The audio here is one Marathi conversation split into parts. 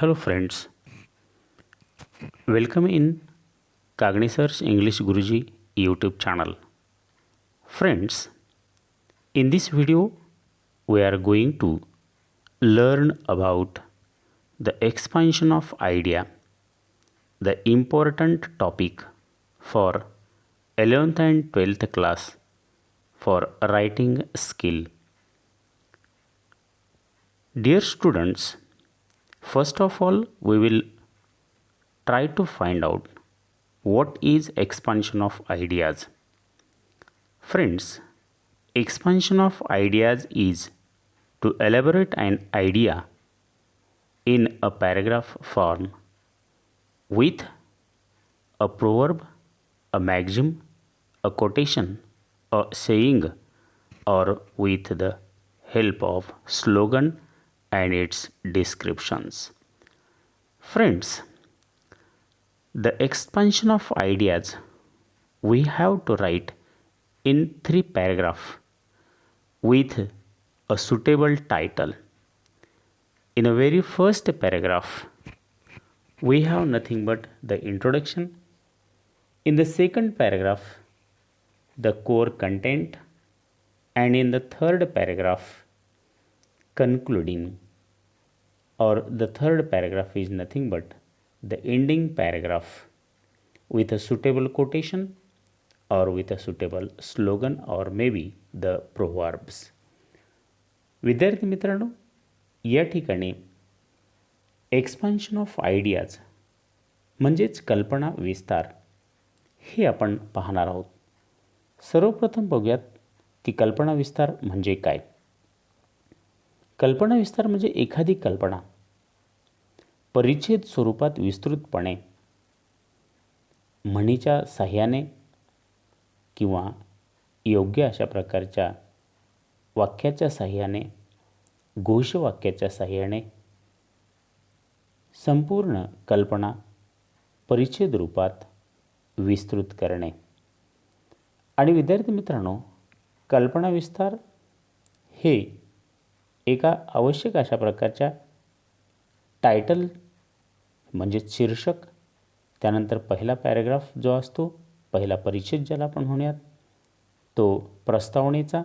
Hello friends, welcome in Cognisar's English Guruji YouTube channel. Friends, in this video we are going to learn about the expansion of idea, the important topic for 11th and 12th class for writing skill. Dear students, first of all we will try to find out what is expansion of ideas. Friends, expansion of ideas is to elaborate an idea in a paragraph form with a proverb, a maxim, a quotation, a saying, or with the help of slogan and its descriptions. Friends, the expansion of ideas we have to write in 3 paragraphs with a suitable title. In a very first paragraph, we have nothing but the introduction. In the second paragraph, the core content, and in the third paragraph, concluding, or the third paragraph is nothing but the ending paragraph with a suitable quotation or with a suitable slogan or maybe the proverbs. विद्यार्थी मित्रांनो, या ठिकाणी एक्सपान्शन ऑफ आयडियाज म्हणजेच कल्पना विस्तार हे आपण पाहणार आहोत. सर्वप्रथम बघूयात की कल्पना विस्तार म्हणजे काय. कल्पना विस्तार म्हणजे एखादी कल्पना परिच्छेद स्वरूपात विस्तृतपणे म्हणीच्या साह्याने किंवा योग्य अशा प्रकारच्या वाक्याच्या साह्याने, घोषवाक्याच्या साह्याने संपूर्ण कल्पना परिच्छेद रूपात विस्तृत करणे. आणि विद्यार्थी मित्रांनो, कल्पना विस्तार हे एका आवश्यक अशा प्रकारच्या टायटल म्हणजेच शीर्षक, त्यानंतर पहिला पॅराग्राफ जो असतो, पहिला परिच्छेद ज्याला आपण म्हणूयात, तो प्रस्तावनेचा,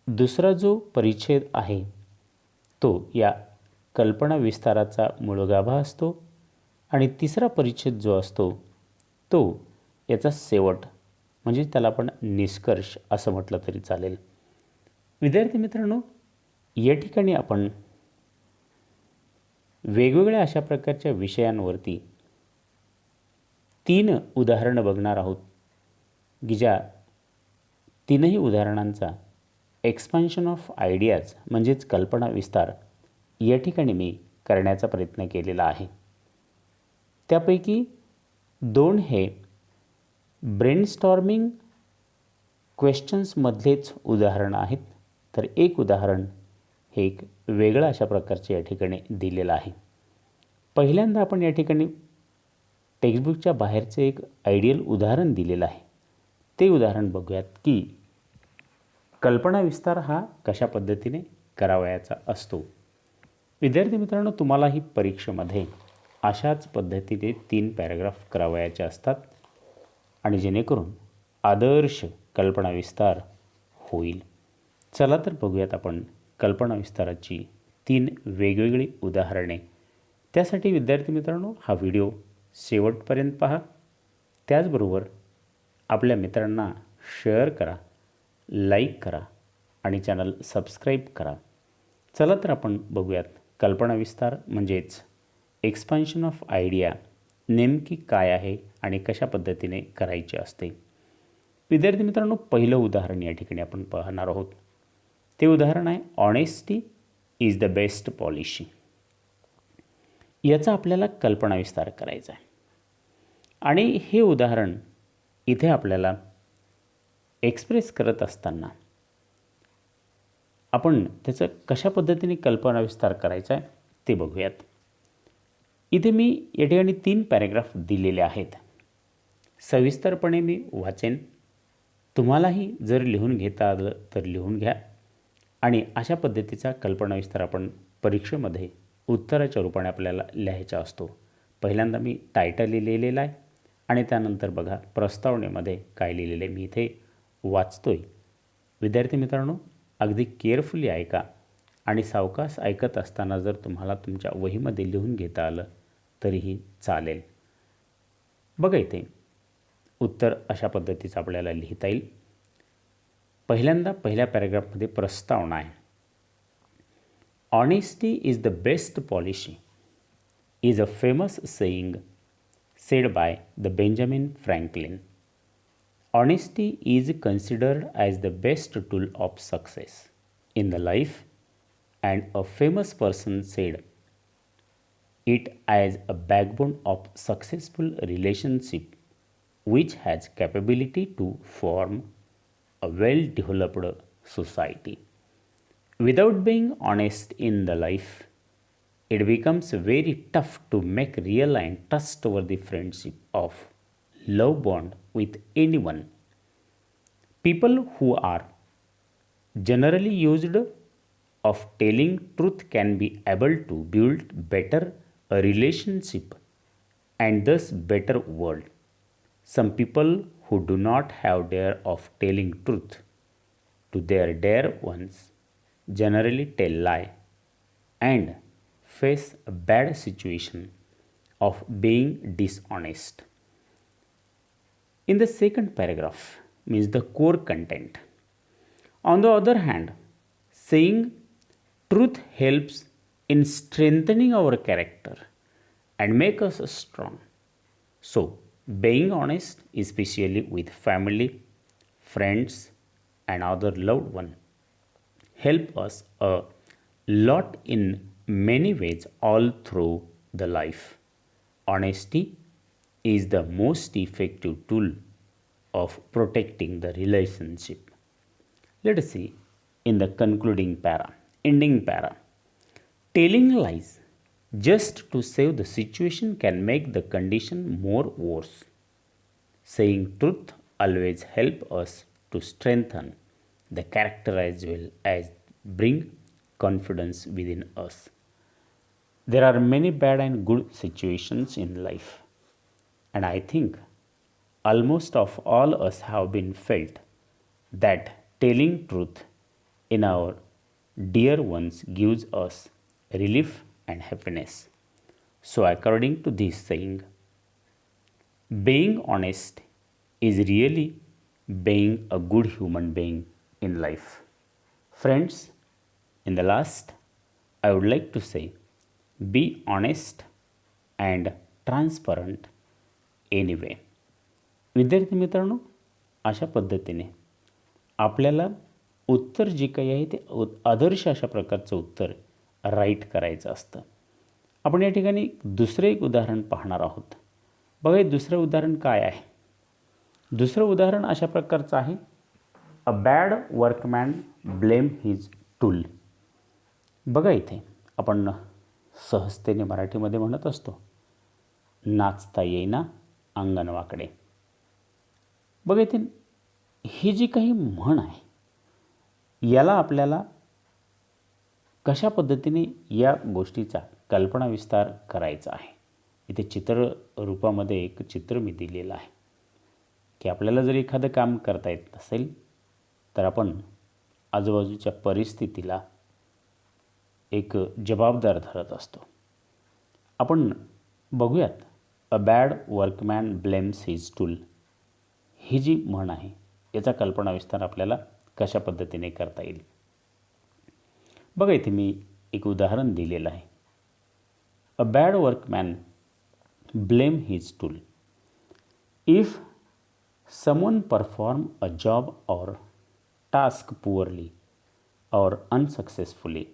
दुसरा जो परिच्छेद आहे तो या कल्पना विस्ताराचा मूळगाभा असतो, आणि तिसरा परिच्छेद जो असतो तो याचा शेवट म्हणजे त्याला आपण निष्कर्ष असं म्हटलं तरी चालेल. विद्यार्थी मित्रांनो, या ठिकाणी आपण वेगवेगळ्या अशा प्रकारच्या विषयांवरती 3 उदाहरणं बघणार आहोत की ज्या तीनही उदाहरणांचा एक्सपान्शन ऑफ आयडियाज म्हणजेच कल्पना विस्तार या ठिकाणी मी करण्याचा प्रयत्न केलेला आहे. त्यापैकी 2 हे ब्रेनस्टॉर्मिंग क्वेश्चन्समधलेच उदाहरणं आहेत, तर एक उदाहरण हे एक वेगळं अशा प्रकारचे या ठिकाणी दिलेलं आहे. पहिल्यांदा आपण या ठिकाणी टेक्स्टबुकच्या बाहेरचे एक आयडियल उदाहरण दिलेलं आहे. ते उदाहरण बघूयात की कल्पना विस्तार हा कशा पद्धतीने करावयाचा असतो. विद्यार्थी मित्रांनो, तुम्हालाही परीक्षेमध्ये अशाच पद्धतीने 3 पॅराग्राफ करावयाचे असतात आणि जेणेकरून आदर्श कल्पना विस्तार होईल. चला तर बघूयात आपण कल्पना विस्ताराची 3 वेगवेगळी उदाहरणे. त्यासाठी विद्यार्थी मित्रांनो, हा व्हिडिओ शेवटपर्यंत पहा. त्याचबरोबर आपल्या मित्रांना शेअर करा, लाईक करा आणि चॅनल सबस्क्राईब करा. चला तर आपण बघूयात कल्पना विस्तार म्हणजेच एक्सपान्शन ऑफ आयडिया नेमकी काय आहे आणि कशा पद्धतीने करायचे असते. विद्यार्थी मित्रांनो, पहिलं उदाहरण या ठिकाणी आपण पाहणार आहोत. ते उदाहरण आहे honesty is the best policy. याचा आपल्याला कल्पना विस्तार करायचा आहे आणि हे उदाहरण इथे आपल्याला एक्सप्रेस करत असताना आपण त्याचं कशा पद्धतीने कल्पना विस्तार करायचा आहे ते बघूयात. इथे मी या ठिकाणी 3 पॅराग्राफ दिलेले आहेत. सविस्तरपणे मी वाचेन. तुम्हालाही जर लिहून घेता आलं तर लिहून घ्या आणि अशा पद्धतीचा कल्पना विस्तार आपण परीक्षेमध्ये उत्तराच्या रूपाने आपल्याला लिहायचा असतो. पहिल्यांदा मी टायटल लिहिलेलं आहे आणि त्यानंतर बघा प्रस्तावनेमध्ये काय लिहिलेलं आहे मी इथे वाचतो आहे. विद्यार्थी मित्रांनो, अगदी केअरफुली ऐका आणि सावकाश ऐकत असताना जर तुम्हाला तुमच्या वहीमध्ये लिहून घेता आलं तरीही चालेल. बघा इथे उत्तर अशा पद्धतीचं आपल्याला लिहिता येईल. पहिल्यांदा पहिल्या पॅराग्राफमध्ये प्रस्तावना आहे. Honesty is the best policy is a famous saying said by the Benjamin Franklin. Honesty is considered as the best tool of success in the life, and a famous person said it as a backbone of successful relationship which has capability to form a well-developed society. Without being honest in the life, it becomes very tough to make real and trustworthy friendship of love bond with anyone. People who are generally used of telling truth can be able to build better a relationship and thus better world. Some people who do not have dare of telling truth to their dear ones generally tell lie and face a bad situation of being dishonest. In the second paragraph means the core content. On the other hand, saying truth helps in strengthening our character and make us strong. So, being honest, especially with family, friends, and other loved one, help us a lot in many ways all through the life. Honesty is the most effective tool of protecting the relationship. Let us see in the concluding para, ending para. Telling lies just to save the situation can make the condition more worse. Saying truth always help us to strengthen the character as well as bring confidence within us. There are many bad and good situations in life, and I think almost of all us have been felt that telling truth in our dear ones gives us relief and happiness. So according to this saying, being honest is really being a good human being in life. Friends, in the last, I would like to say, be honest and transparent anyway. विद्यार्थी मित्रांनो, अशा पद्धतीने आपल्याला उत्तर जे काही आहे ते आदर्श अशा प्रकारचं उत्तर राईट करायचं असतं. आपण या ठिकाणी दुसरं एक उदाहरण पाहणार आहोत. बघा, हे दुसरं उदाहरण काय आहे? दुसरं उदाहरण अशा प्रकारचं आहे. A bad workman blame his tool. बघा, इथे आपण सहजतेने मराठीमध्ये म्हणत असतो, नाचता येईना अंगण वाकडे. बघा, इथे ही जी काही म्हण आहे याला आपल्याला कशा पद्धतीने या गोष्टीचा कल्पना विस्तार करायचा आहे. इथे चित्र रूपामध्ये एक चित्र मी दिलेलं आहे की आपल्याला जर एखादं काम करता येत असेल तर आपण आजूबाजूच्या परिस्थितीला एक जबाबदार धरत असतो. आपण बघूयात, a bad workman blames his tool ही जी म्हण आहे याचा कल्पना विस्तार आपल्याला कशा पद्धतीने करता येईल. बघा, इथे मी एक उदाहरण दिलेलं आहे. A bad workman blame his tool. If someone perform a job or task poorly or unsuccessfully,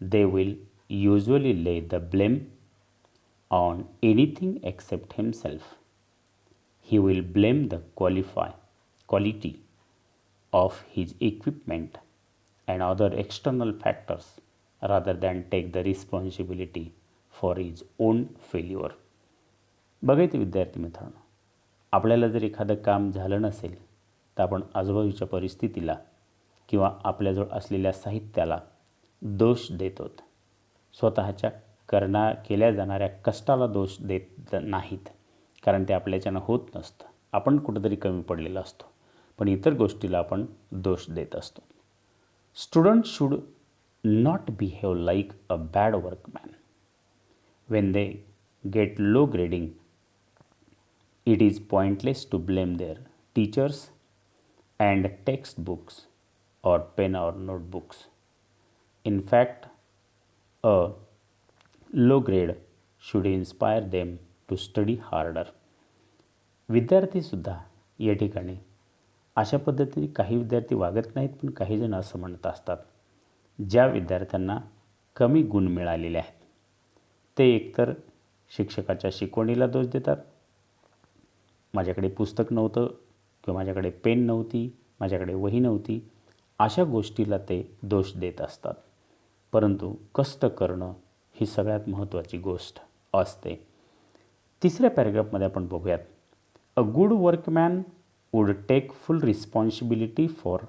they will usually lay the blame on anything except himself. He will blame the quality of his equipment and other external factors rather than take the responsibility for his own failure. बघायचे विद्यार्थी मित्रांनो, आपल्याला जर एखादं काम झालं नसेल तर आपण आजूबाजूच्या परिस्थितीला किंवा आपल्याजवळ असलेल्या साहित्याला दोष देतो. स्वतःच्या केल्या जाणाऱ्या कष्टाला दोष देत नाहीत, कारण ते आपल्याच्यानं होत नसतं. आपण कुठंतरी कमी पडलेला असतो, पण इतर गोष्टीला आपण दोष देत असतो. Student should not behave like a bad workman when they get low grading. It is pointless to blame their teachers and textbooks or pen or notebooks. In fact, a low grade should inspire them to study harder. विद्यार्थीसुद्धा या ठिकाणी अशा पद्धतीने काही विद्यार्थी वागत नाहीत, पण काही जण असं म्हणत असतात, ज्या विद्यार्थ्यांना कमी गुण मिळालेले आहेत ते एकतर शिक्षकाच्या शिकवणीला दोष देतात, माझ्याकडे पुस्तक नव्हतं किंवा माझ्याकडे पेन नव्हती, माझ्याकडे वही नव्हती, अशा गोष्टीला ते दोष देत असतात. परंतु कष्ट करणं ही सगळ्यात महत्त्वाची गोष्ट असते. तिसऱ्या पॅरेग्राफमध्ये आपण बघूयात, a good workman would take full responsibility for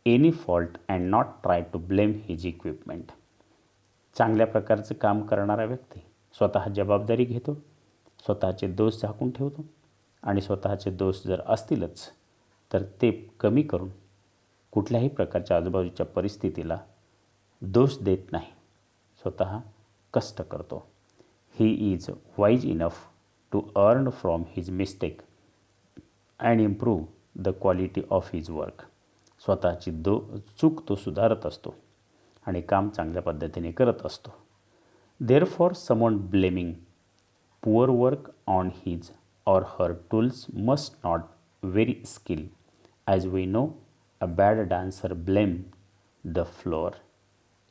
any fault and not try to blame his equipment. चांगल्या प्रकारचं काम करणारा व्यक्ती स्वतः जबाबदारी घेतो, स्वतःचे दोष झाकून ठेवतो आणि स्वतःचे दोष जर असतीलच तर ते कमी करून कुठल्याही प्रकारच्या आजूबाजूच्या परिस्थितीला दोष देत नाही, स्वतः कष्ट करतो. He is wise enough to earn from his mistake and improve the quality of his work. स्वतःची चूक तो सुधारत असतो आणि काम चांगल्या पद्धतीने करत असतो. Therefore someone blaming poor work on his or her tools must not vary skill. As we know, a bad dancer blames the floor.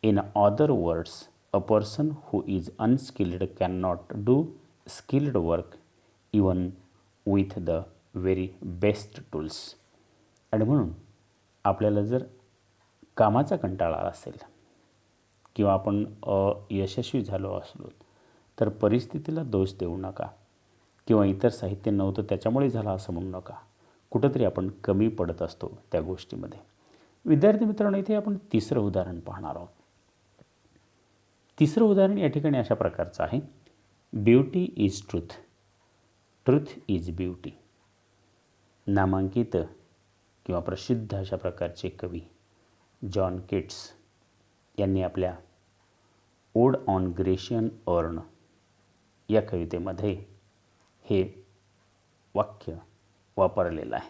In other words, a person who is unskilled cannot do skilled work even with the very best tools. आणि म्हणून आपल्याला जर कामाचा कंटाळा असेल किंवा आपण यशस्वी झालो असलो तर परिस्थितीला दोष देऊ नका किंवा इतर साहित्य नव्हतं त्याच्यामुळे झालं असं म्हणू नका. कुठंतरी आपण कमी पडत असतो त्या गोष्टीमध्ये. विद्यार्थी मित्रांनो, इथे आपण तिसरं उदाहरण पाहणार आहोत. तिसरं उदाहरण या ठिकाणी अशा प्रकारचं आहे, beauty is truth, truth is beauty. नामांकित किंवा प्रसिद्ध अशा प्रकारचे कवी जॉन किट्स यांनी आपल्या ओड ऑन ग्रेशियन अर्न या कवितेमध्ये हे वाक्य वापरलेलं आहे.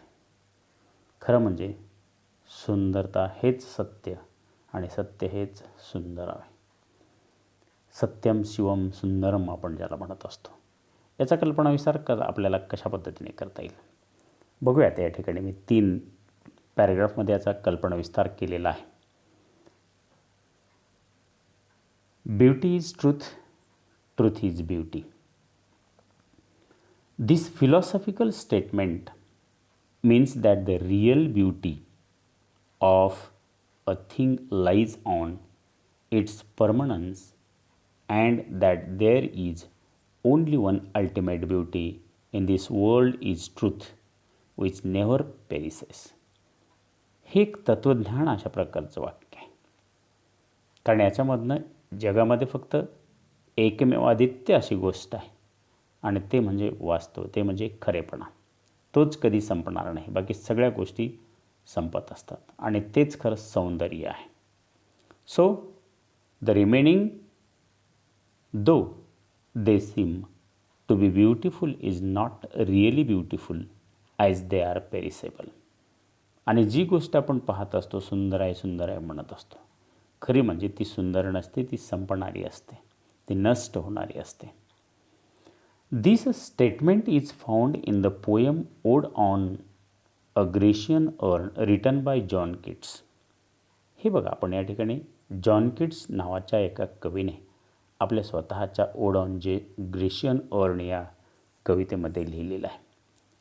खरं म्हणजे सुंदरता हेच सत्य आणि सत्य हेच सुंदर आहे. सत्यम शिवम सुंदरम आपण ज्याला म्हणत असतो. याचा कल्पनाविस्तार आपल्याला कशा पद्धतीने करता येईल बघूयात. या ठिकाणी मी 3 पॅरेग्राफमध्ये याचा कल्पनाविस्तार केलेला आहे. Beauty is truth, truth is beauty. This philosophical statement means that the real beauty of a thing lies on its permanence and that there is only one ultimate beauty in this world is truth which never perishes. हे एक तत्त्वज्ञान अशा प्रकारचं वाक्य आहे, कारण याच्यामधनं जगामध्ये फक्त एकमेवादित्य अशी गोष्ट आहे आणि ते म्हणजे वास्तव, ते म्हणजे खरेपणा. तोच कधी संपणार नाही. बाकी सगळ्या गोष्टी संपत असतात आणि तेच खरं सौंदर्य आहे. So the remaining though they seem to be beautiful is not really beautiful as they are perishable. आणि जी गोष्ट आपण पाहत असतो सुंदर आहे सुंदर आहे म्हणत असतो, खरी म्हणजे ती सुंदर नसते, ती संपणारी असते, ती नष्ट होणारी असते. This statement is found in the poem Ode on a Grecian Urn written by John Keats. हे बघा, आपण या ठिकाणी जॉन किट्स नावाच्या एका कवीने आपल्या स्वतःच्या ओड ऑन जे ग्रेशियन अर्न या कवितेमध्ये लिहिलेलं आहे.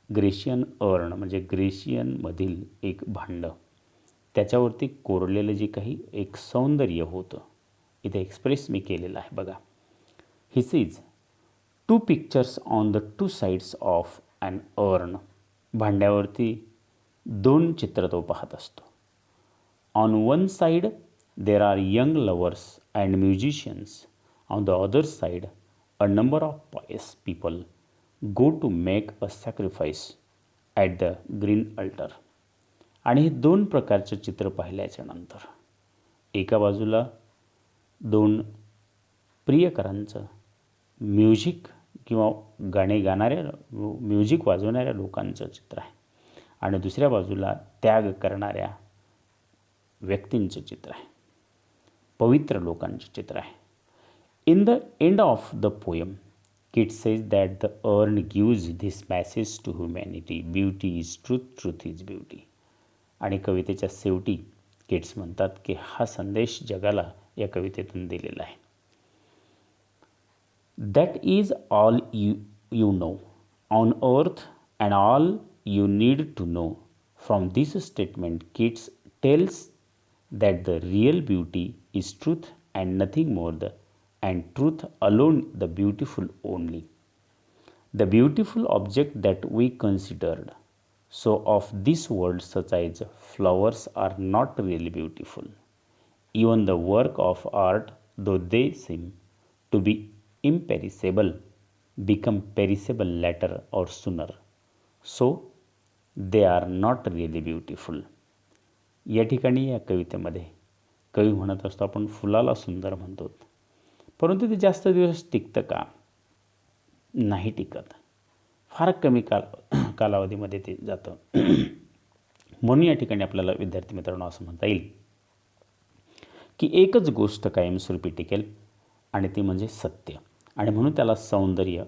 ग्रेशियन अर्न म्हणजे ग्रेशियनमधील एक भांडं, त्याच्यावरती कोरलेलं जे काही एक सौंदर्य होतं इथे एक्सप्रेस मी केलेलं आहे. बघा, he says 2 pictures on the 2 sides of an urn. भांड्यावरती 2 चित्र तो पाहत असतो. On one side there are young lovers and musicians. On the other side, a number of pious people go to make a sacrifice at the green altar. आणि हे दोन प्रकारचे चित्र पाहिल्याच्या नंतर एका बाजूला दोन प्रियकरांचं म्युझिक किंवा गाणे गाणाऱ्या म्युझिक वाजवणाऱ्या लोकांचं चित्र आहे आणि दुसऱ्या बाजूला त्याग करणाऱ्या व्यक्तींचं चित्र आहे, पवित्र लोकांचं चित्र आहे. In the end of the poem, Keats says that the urn gives this message to humanity: beauty is truth, truth is beauty. आणि कवितेच्या शेवटी केट्स म्हणतात की हा संदेश जगाला या कवितेतून दिलेला आहे. That is all you know on earth and all you need to know. From this statement, Keats tells that the real beauty is truth and nothing more, and truth alone the beautiful only. The beautiful object that we considered so of this world, such as flowers, are not really beautiful. Even the work of art, though they seem to be imperishable, become perishable later or sooner. So they are not really beautiful. या ठिकाणी या कवितेमध्ये कवी म्हणत असतो आपण फुलाला सुंदर म्हणतो, परंतु ते जास्त दिवस टिकतं का? नाही टिकत. फार कमी कालावधीमध्ये ते जातं. म्हणून या ठिकाणी आपल्याला विद्यार्थी मित्रांनो असं म्हणता येईल की एकच गोष्ट कायमस्वरूपी टिकेल आणि ती म्हणजे सत्य. आणि म्हणून त्याला सौंदर्य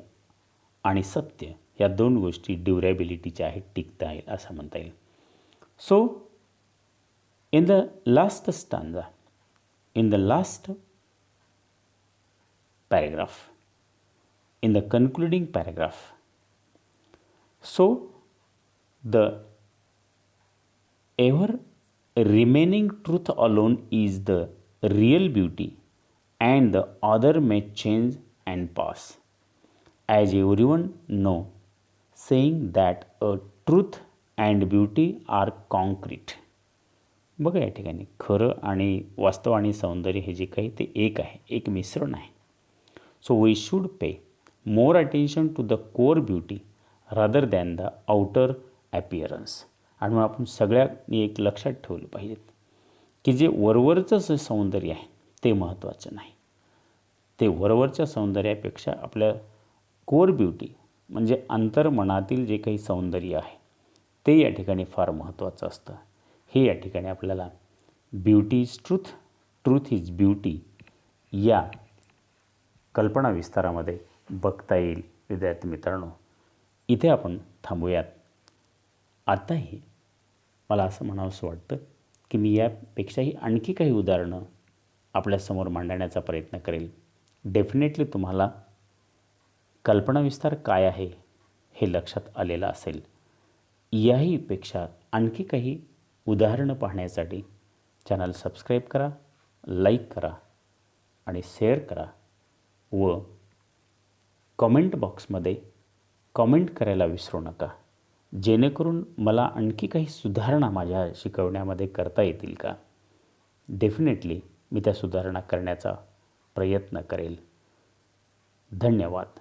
आणि सत्य या दोन गोष्टी ड्युरेबिलिटीच्या आहेत, टिकता येईल असं म्हणता येईल. So in the last stanza, in the last paragraph, in the concluding paragraph, so the ever remaining truth alone is the real beauty, and the other may change and pass, as everyone know, saying that a truth and beauty are concrete. बघा या ठिकाणी खरं आणि वास्तव आणि सौंदर्य हे जे काही ते एक आहे, एक मिश्रण आहे. So we should pay more attention to the core beauty rather than the outer appearance. आणि मग आपण सगळ्यांनी एक लक्षात ठेवलं पाहिजे की जे वरवरचं जे सौंदर्य आहे ते महत्त्वाचं नाही. ते वरवरच्या सौंदर्यापेक्षा आपल्या कोर ब्युटी म्हणजे अंतर्मनातील जे काही सौंदर्य आहे ते या ठिकाणी फार महत्त्वाचं असतं. हे या ठिकाणी आपल्याला beauty is truth, truth is beauty या कल्पना विस्तारामध्ये बघता येईल. विद्यार्थी मित्रांनो, इथे आपण थांबूयात. आताही मला असं म्हणावंसं वाटतं की मी यापेक्षाही आणखी काही उदाहरणं आपल्यासमोर मांडण्याचा प्रयत्न करेल. डेफिनेटली तुम्हाला कल्पनाविस्तार काय आहे हे लक्षात आलेलं असेल. याहीपेक्षा आणखी काही उदाहरणं पाहण्यासाठी चॅनल सबस्क्राईब करा, लाईक करा आणि शेअर करा व कॉमेंट बॉक्समध्ये कॉमेंट करायला विसरू नका, जेणेकरून मला आणखी काही सुधारणा माझ्या शिकवण्यामध्ये करता येतील का. डेफिनेटली मी त्या सुधारणा करण्याचा प्रयत्न करेल. धन्यवाद.